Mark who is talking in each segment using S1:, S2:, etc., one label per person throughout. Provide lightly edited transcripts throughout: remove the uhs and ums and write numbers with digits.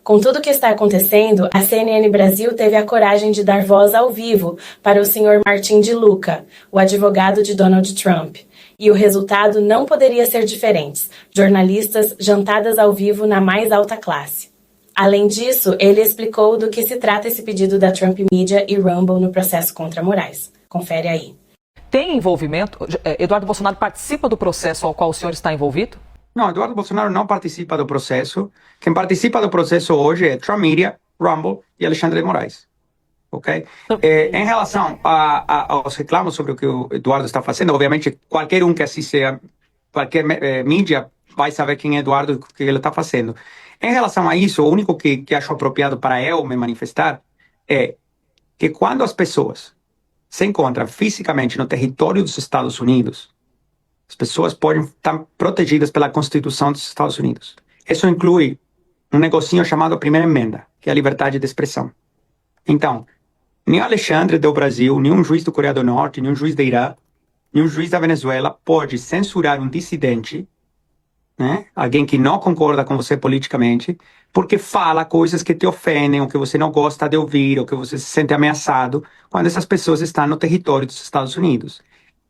S1: Com tudo o que está acontecendo, a CNN Brasil teve a coragem de dar voz ao vivo para o Sr. Martin de Luca, o advogado de Donald Trump. E o resultado não poderia ser diferente. Jornalistas jantadas ao vivo na mais alta classe. Além disso, ele explicou do que se trata esse pedido da Trump Media e Rumble no processo contra Moraes. Confere aí.
S2: Tem envolvimento? Eduardo Bolsonaro participa do processo ao qual o senhor está envolvido?
S3: Não, Eduardo Bolsonaro não participa do processo. Quem participa do processo hoje é Trump Media, Rumble e Alexandre de Moraes. Ok? Em relação aos reclamos sobre o que o Eduardo está fazendo, obviamente qualquer um que assiste a qualquer mídia vai saber quem é Eduardo e o que ele está fazendo. Em relação a isso, o único que acho apropriado para eu me manifestar é que quando as pessoas se encontram fisicamente no território dos Estados Unidos, as pessoas podem estar protegidas pela Constituição dos Estados Unidos. Isso inclui um negocinho chamado Primeira Emenda, que é a liberdade de expressão. Então, nem Alexandre do Brasil, nenhum juiz do Coreia do Norte, nenhum juiz da Irã, nenhum juiz da Venezuela pode censurar um dissidente, né? Alguém que não concorda com você politicamente, porque fala coisas que te ofendem, ou que você não gosta de ouvir, ou que você se sente ameaçado, quando essas pessoas estão no território dos Estados Unidos.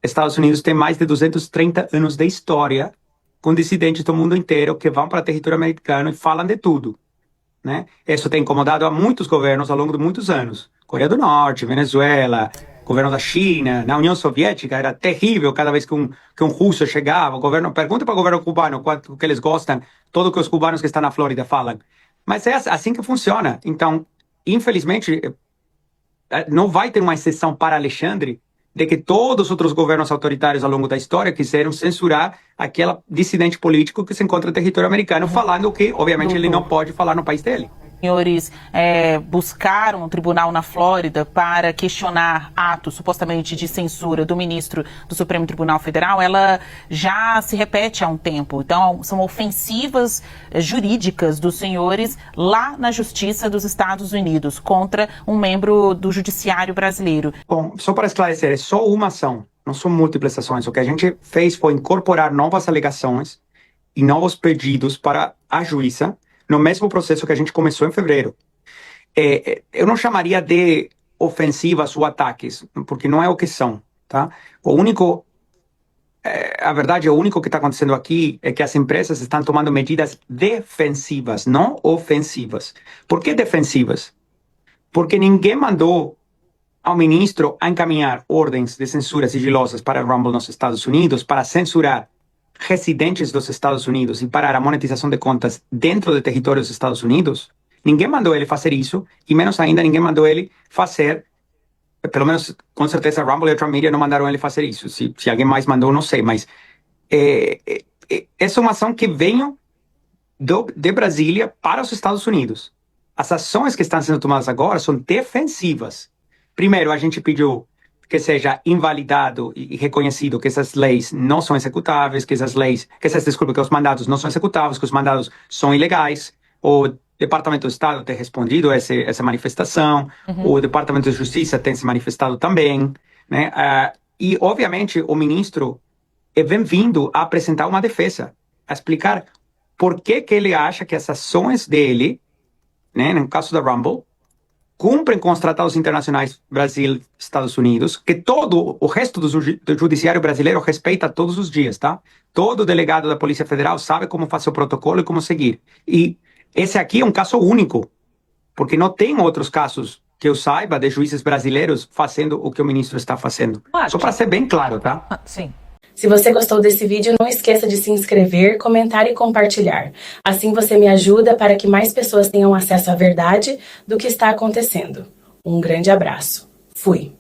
S3: Estados Unidos tem mais de 230 anos de história, com dissidentes do mundo inteiro que vão para o território americano e falam de tudo, né? Isso tem incomodado a muitos governos ao longo de muitos anos. Coreia do Norte, Venezuela, governo da China, na União Soviética era terrível cada vez que um russo chegava. O governo, pergunta para o governo cubano quanto que eles gostam, tudo que os cubanos que estão na Flórida falam. Mas é assim que funciona. Então, infelizmente, não vai ter uma exceção para Alexandre de que todos os outros governos autoritários ao longo da história quiseram censurar aquele dissidente político que se encontra no território americano, falando que, obviamente, ele não pode falar no país dele.
S4: Senhores buscaram um tribunal na Flórida para questionar atos supostamente de censura do ministro do Supremo Tribunal Federal, ela já se repete há um tempo. Então, são ofensivas jurídicas dos senhores lá na Justiça dos Estados Unidos contra um membro do Judiciário brasileiro.
S3: Bom, só para esclarecer, é só uma ação, não são múltiplas ações. O que a gente fez foi incorporar novas alegações e novos pedidos para a juíza, no mesmo processo que a gente começou em fevereiro. Eu não chamaria de ofensivas ou ataques, porque não é o que são, tá? A verdade, o único que está acontecendo aqui é que as empresas estão tomando medidas defensivas, não ofensivas. Por que defensivas? Porque ninguém mandou ao ministro a encaminhar ordens de censura sigilosas para a Rumble nos Estados Unidos para censurar residentes dos Estados Unidos e parar a monetização de contas dentro do território dos Estados Unidos. Ninguém mandou ele fazer isso, e menos ainda ninguém mandou ele fazer, pelo menos com certeza a Rumble e a Trump Media não mandaram ele fazer isso. Se alguém mais mandou, não sei, mas essa é uma ação que veio de Brasília para os Estados Unidos. As ações que estão sendo tomadas agora são defensivas. Primeiro, a gente pediu que seja invalidado e reconhecido que essas leis não são executáveis, que os mandados não são executáveis, que os mandados são ilegais. O Departamento do Estado tem respondido a essa manifestação, o Departamento de Justiça tem se manifestado também, né? E, obviamente, o ministro é bem-vindo a apresentar uma defesa, a explicar por que ele acha que as ações dele, né, no caso da Rumble, cumprem com os tratados internacionais Brasil, Estados Unidos, que todo o resto do judiciário brasileiro respeita todos os dias, tá? Todo delegado da Polícia Federal sabe como fazer o protocolo e como seguir. E esse aqui é um caso único, porque não tem outros casos que eu saiba de juízes brasileiros fazendo o que o ministro está fazendo. Só para ser bem claro, tá?
S4: Sim.
S1: Se você gostou desse vídeo, não esqueça de se inscrever, comentar e compartilhar. Assim você me ajuda para que mais pessoas tenham acesso à verdade do que está acontecendo. Um grande abraço. Fui!